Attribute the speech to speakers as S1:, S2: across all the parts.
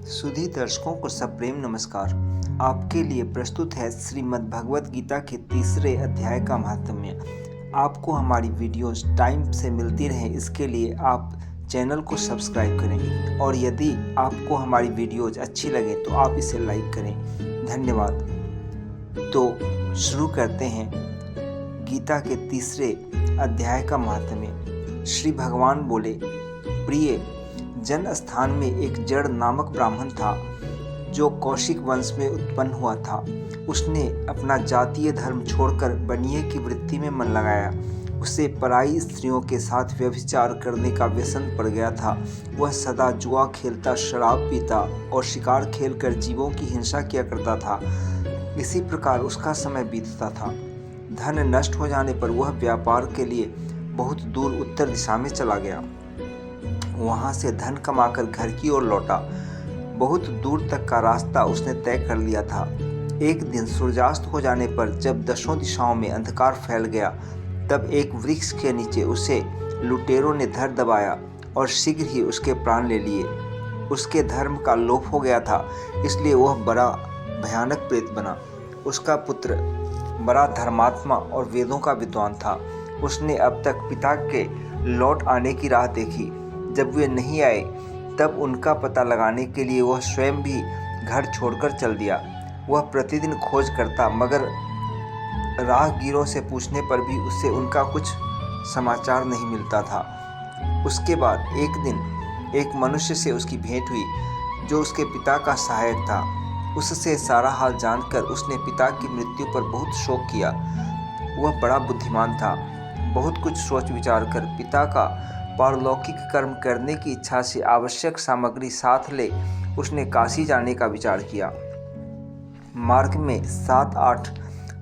S1: सुधी दर्शकों को सप्रेम नमस्कार। आपके लिए प्रस्तुत है श्रीमद् भगवत गीता के तीसरे अध्याय का महात्म्य। आपको हमारी वीडियोस टाइम से मिलती रहे, इसके लिए आप चैनल को सब्सक्राइब करें और यदि आपको हमारी वीडियोस अच्छी लगे तो आप इसे लाइक करें। धन्यवाद। तो शुरू करते हैं गीता के तीसरे अध्याय का महात्म्य। श्री भगवान बोले, प्रिय जन स्थान में एक जड़ नामक ब्राह्मण था जो कौशिक वंश में उत्पन्न हुआ था। उसने अपना जातीय धर्म छोड़कर बनिए की वृत्ति में मन लगाया। उसे पराई स्त्रियों के साथ व्यभिचार करने का व्यसन पड़ गया था। वह सदा जुआ खेलता, शराब पीता और शिकार खेलकर जीवों की हिंसा किया करता था। इसी प्रकार उसका समय बीतता था। धन नष्ट हो जाने पर वह व्यापार के लिए बहुत दूर उत्तर दिशा में चला गया। वहां से धन कमाकर घर की ओर लौटा। बहुत दूर तक का रास्ता उसने तय कर लिया था। एक दिन सूर्यास्त हो जाने पर जब दसों दिशाओं में अंधकार फैल गया, तब एक वृक्ष के नीचे उसे लुटेरों ने धर दबाया और शीघ्र ही उसके प्राण ले लिए। उसके धर्म का लोप हो गया था, इसलिए वह बड़ा भयानक प्रेत बना। उसका पुत्र बड़ा धर्मात्मा और वेदों का विद्वान था। उसने अब तक पिता के लौट आने की राह देखी। जब वे नहीं आए तब उनका पता लगाने के लिए वह स्वयं भी घर छोड़कर चल दिया। वह प्रतिदिन खोज करता, मगर राहगीरों से पूछने पर भी उससे उनका कुछ समाचार नहीं मिलता था। उसके बाद एक दिन एक मनुष्य से उसकी भेंट हुई जो उसके पिता का सहायक था। उससे सारा हाल जानकर उसने पिता की मृत्यु पर बहुत शोक किया। वह बड़ा बुद्धिमान था। बहुत कुछ सोच विचार कर पिता का पारलौकिक कर्म करने की इच्छा से आवश्यक सामग्री साथ ले उसने काशी जाने का विचार किया। मार्ग में 7-8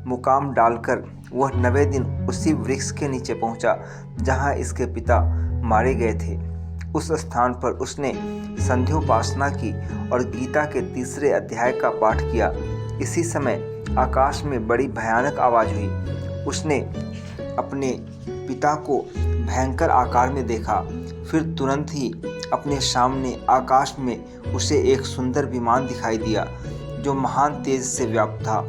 S1: मुकाम डालकर वह 9वें दिन उसी वृक्ष के नीचे पहुंचा जहां इसके पिता मारे गए थे। उस स्थान पर उसने संध्योपासना की और गीता के तीसरे अध्याय का पाठ किया। इसी समय आकाश में बड़ी भयानक आवाज हुई। उसने अपने पिता को भयंकर आकार में देखा। फिर तुरंत ही अपने सामने आकाश में उसे एक सुंदर विमान दिखाई दिया जो महान तेज से व्याप्त था।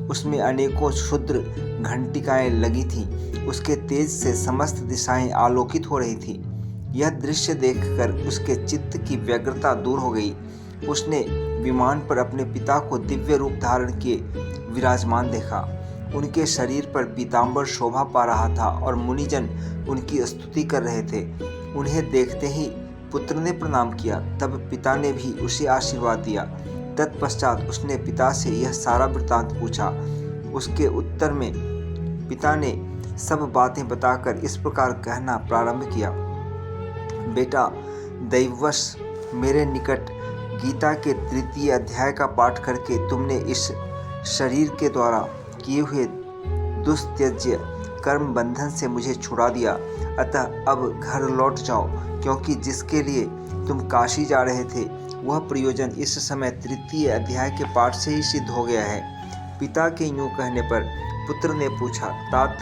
S1: उसमें अनेकों क्षुद्र घंटिकाएं लगी थीं। उसके तेज से समस्त दिशाएं आलोकित हो रही थीं। यह दृश्य देखकर उसके चित्त की व्यग्रता दूर हो गई। उसने विमान पर अपने पिता को दिव्य रूप धारण किए विराजमान देखा। उनके शरीर पर पीताम्बर शोभा पा रहा था और मुनिजन उनकी स्तुति कर रहे थे। उन्हें देखते ही पुत्र ने प्रणाम किया। तब पिता ने भी उसे आशीर्वाद दिया। तत्पश्चात उसने पिता से यह सारा वृत्तांत पूछा। उसके उत्तर में पिता ने सब बातें बताकर इस प्रकार कहना प्रारंभ किया, बेटा, दैववश मेरे निकट गीता के तृतीय अध्याय का पाठ करके तुमने इस शरीर के द्वारा किए हुए दुस्त्यज्य कर्म बंधन से मुझे छुड़ा दिया। अतः अब घर लौट जाओ, क्योंकि जिसके लिए तुम काशी जा रहे थे वह प्रयोजन इस समय तृतीय अध्याय के पाठ से ही सिद्ध हो गया है। पिता के यूं कहने पर पुत्र ने पूछा, तात,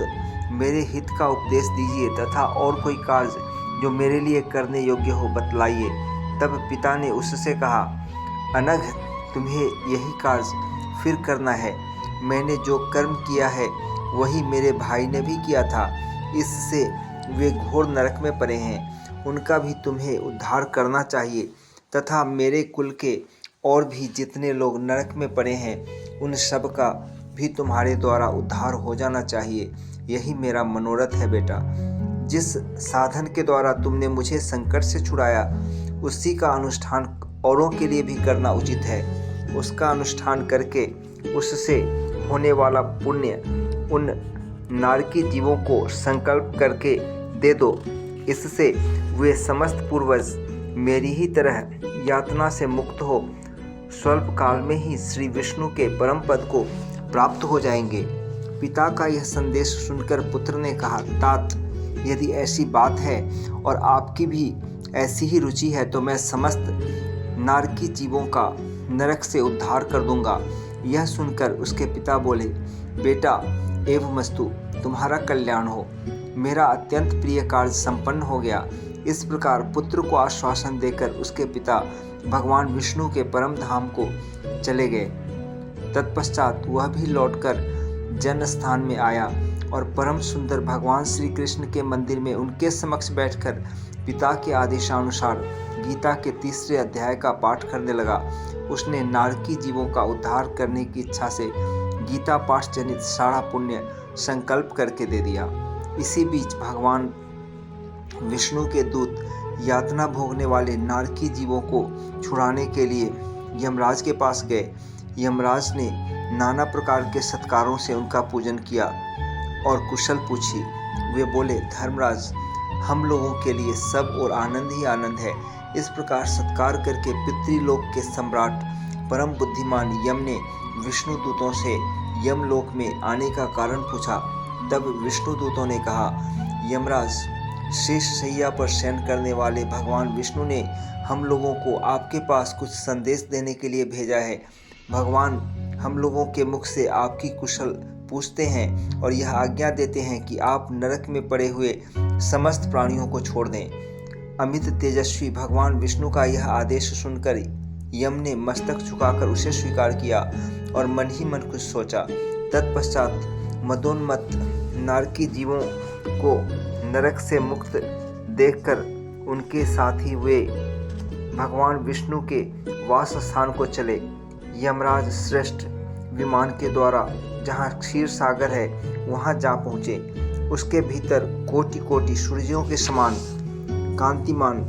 S1: मेरे हित का उपदेश दीजिए तथा और कोई कार्य जो मेरे लिए करने योग्य हो बतलाइए। तब पिता ने उससे कहा, अनघ, तुम्हें यही कार्य फिर करना है। मैंने जो कर्म किया है वही मेरे भाई ने भी किया था। इससे वे घोर नरक में पड़े हैं। उनका भी तुम्हें उद्धार करना चाहिए तथा मेरे कुल के और भी जितने लोग नरक में पड़े हैं उन सब का भी तुम्हारे द्वारा उद्धार हो जाना चाहिए। यही मेरा मनोरथ है बेटा। जिस साधन के द्वारा तुमने मुझे संकट से छुड़ाया उसी का अनुष्ठान औरों के लिए भी करना उचित है। उसका अनुष्ठान करके उससे होने वाला पुण्य उन नारकी जीवों को संकल्प करके दे दो। इससे वे समस्त पूर्वज मेरी ही तरह यातना से मुक्त हो स्वल्प काल में ही श्री विष्णु के परम पद को प्राप्त हो जाएंगे। पिता का यह संदेश सुनकर पुत्र ने कहा, तात, यदि ऐसी बात है और आपकी भी ऐसी ही रुचि है तो मैं समस्त नारकी जीवों का नरक से उद्धार कर दूंगा। यह सुनकर उसके पिता बोले, बेटा, एवमस्तु, तुम्हारा कल्याण हो। मेरा अत्यंत प्रिय कार्य संपन्न हो गया। इस प्रकार पुत्र को आश्वासन देकर उसके पिता भगवान विष्णु के परम धाम को चले गए। तत्पश्चात वह भी लौटकर जन्म स्थान में आया और परम सुंदर भगवान श्री कृष्ण के मंदिर में उनके समक्ष बैठकर पिता के आदेशानुसार गीता के 3रे अध्याय का पाठ करने लगा। उसने नारकी जीवों का उद्धार करने की इच्छा से गीता पाठ जनित सारा पुण्य संकल्प करके दे दिया। इसी बीच भगवान विष्णु के दूत यातना भोगने वाले नारकी जीवों को छुड़ाने के लिए यमराज के पास गए। यमराज ने नाना प्रकार के सत्कारों से उनका पूजन किया और कुशल पूछी। वे बोले, धर्मराज, हम लोगों के लिए सब और आनंद ही आनंद है। इस प्रकार सत्कार करके पितृलोक के सम्राट परम बुद्धिमान यम ने विष्णु दूतों से यमलोक में आने का कारण पूछा। तब विष्णु दूतों ने कहा, यमराज, शेष शैया पर शयन करने वाले भगवान विष्णु ने हम लोगों को आपके पास कुछ संदेश देने के लिए भेजा है। भगवान हम लोगों के मुख से आपकी कुशल पूछते हैं और यह आज्ञा देते हैं कि आप नरक में पड़े हुए समस्त प्राणियों को छोड़ दें। अमित तेजस्वी भगवान विष्णु का यह आदेश सुनकर यम ने मस्तक झुकाकर उसे स्वीकार किया और मन ही मन कुछ सोचा। तत्पश्चात मदोन्मत्त नारकी जीवों को नरक से मुक्त देखकर उनके साथी वे भगवान विष्णु के वास स्थान को चले। यमराज श्रेष्ठ विमान के द्वारा जहाँ क्षीर सागर है वहाँ जा पहुँचे। उसके भीतर कोटि कोटि सूर्यों के समान कांतिमान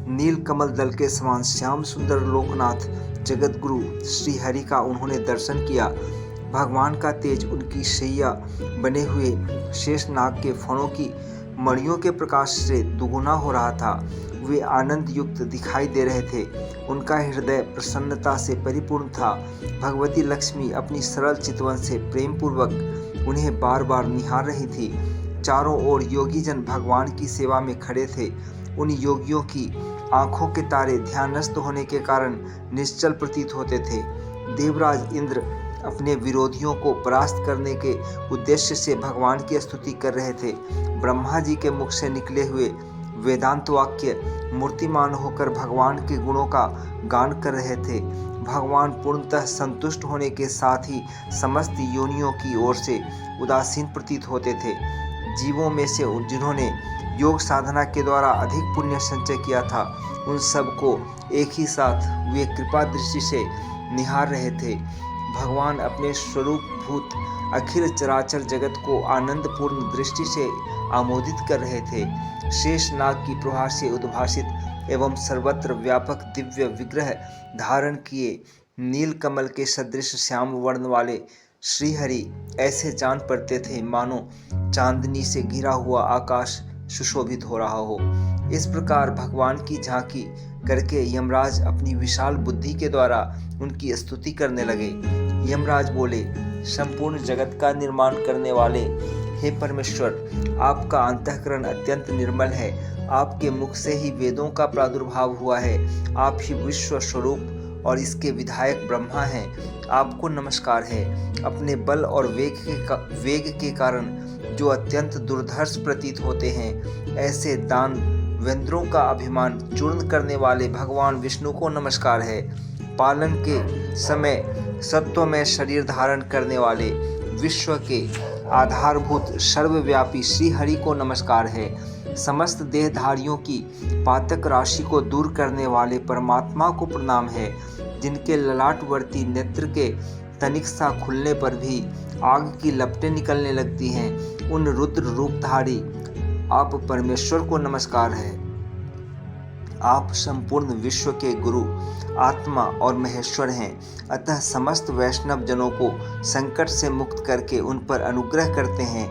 S1: नील कमल दल के समान श्याम सुंदर लोकनाथ जगत गुरु श्री हरि का उन्होंने दर्शन किया। भगवान का तेज उनकी शैया बने हुए शेष नाग के फणों की मणियों के प्रकाश से दुगुना हो रहा था। वे आनंद युक्त दिखाई दे रहे थे। उनका हृदय प्रसन्नता से परिपूर्ण था। भगवती लक्ष्मी अपनी सरल चितवन से प्रेम पूर्वक उन्हें बार बार निहार रही थी। चारों ओर योगी जन भगवान की सेवा में खड़े थे। उन योगियों की आंखों के तारे ध्यानस्थ होने के कारण निश्चल प्रतीत होते थे। देवराज इंद्र अपने विरोधियों को परास्त करने के उद्देश्य से भगवान की स्तुति कर रहे थे। ब्रह्मा जी के मुख से निकले हुए वेदांत वाक्य मूर्तिमान होकर भगवान के गुणों का गान कर रहे थे। भगवान पूर्णतः संतुष्ट होने के साथ ही समस्त योनियों की ओर से उदासीन प्रतीत होते थे। जीवों में से जिन्होंने योग साधना के द्वारा अधिक पुण्य संचय किया था, उन सब को एक ही साथ वे कृपा दृष्टि से निहार रहे थे। भगवान अपने स्वरूप भूत अखिल चराचर जगत को आनंदपूर्ण दृष्टि से आमोदित कर रहे थे। शेष नाग की प्रभा से उद्भासित एवं सर्वत्र व्यापक दिव्य विग्रह धारण किए नील कमल के सदृश श्याम वर्ण वाले श्रीहरि ऐसे जान पड़ते थे मानो चांदनी से घिरा हुआ आकाश सुशोभित हो रहा हो। इस प्रकार भगवान की झांकी करके यमराज अपनी विशाल बुद्धि के द्वारा उनकी स्तुति करने लगे। यमराज बोले, संपूर्ण जगत का निर्माण करने वाले हे परमेश्वर, आपका अंतःकरण अत्यंत निर्मल है। आपके मुख से ही वेदों का प्रादुर्भाव हुआ है। आप ही विश्व स्वरूप और इसके विधायक ब्रह्मा हैं। आपको नमस्कार है। अपने बल और वेग के कारण जो अत्यंत दुर्धर्ष प्रतीत होते हैं, ऐसे दान वेंद्रों का अभिमान चूर्ण करने वाले भगवान विष्णु को नमस्कार है। पालन के समय सत्वमय शरीर धारण करने वाले विश्व के आधारभूत सर्वव्यापी श्री हरि को नमस्कार है। समस्त देहधारियों की पातक राशि को दूर करने वाले परमात्मा को प्रणाम है। जिनके ललाटवर्ती नेत्र के तनिक सा खुलने पर भी आग की लपटें निकलने लगती हैं, उन रुद्र रूपधारी आप परमेश्वर को नमस्कार है। आप संपूर्ण विश्व के गुरु, आत्मा और महेश्वर हैं। अतः समस्त वैष्णव जनों को संकट से मुक्त करके उन पर अनुग्रह करते हैं।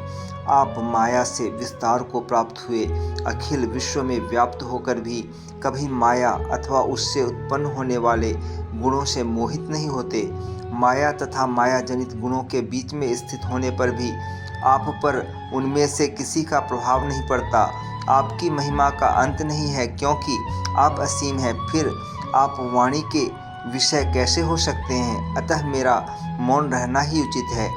S1: आप माया से विस्तार को प्राप्त हुए अखिल विश्व में व्याप्त होकर भी कभी माया अथवा उससे उत्पन्न होने वाले गुणों से मोहित नहीं होते। माया तथा माया जनित गुणों के बीच में स्थित होने पर भी आप पर उनमें से किसी का प्रभाव नहीं पड़ता। आपकी महिमा का अंत नहीं है, क्योंकि आप असीम हैं। फिर आप वाणी के विषय कैसे हो सकते हैं? अतः मेरा मौन रहना ही उचित है।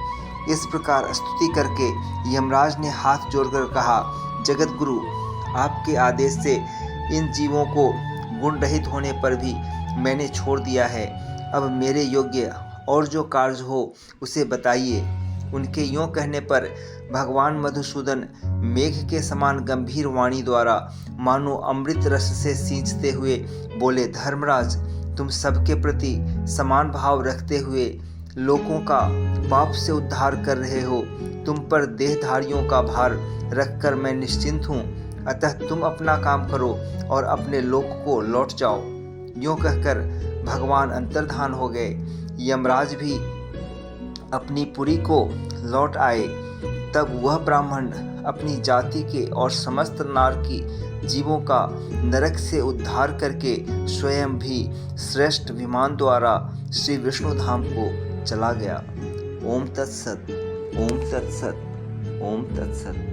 S1: इस प्रकार स्तुति करके यमराज ने हाथ जोड़कर कहा, जगत गुरु, आपके आदेश से इन जीवों को गुण रहित होने पर भी मैंने छोड़ दिया है। अब मेरे योग्य और जो कार्य हो उसे बताइए। उनके यों कहने पर भगवान मधुसूदन मेघ के समान गंभीर वाणी द्वारा मानो अमृत रस से सींचते हुए बोले, धर्मराज, तुम सबके प्रति समान भाव रखते हुए लोगों का पाप से उद्धार कर रहे हो। तुम पर देहधारियों का भार रखकर मैं निश्चिंत हूँ, अतः तुम अपना काम करो और अपने लोक को लौट जाओ। यूँ कहकर भगवान अंतर्धान हो गए। यमराज भी अपनी पुरी को लौट आए। तब वह ब्राह्मण अपनी जाति के और समस्त नारकी जीवों का नरक से उद्धार करके स्वयं भी श्रेष्ठ विमान द्वारा श्री विष्णु धाम को चला गया। ओम तत्सत, ओम तत्सत, ओम तत्सत।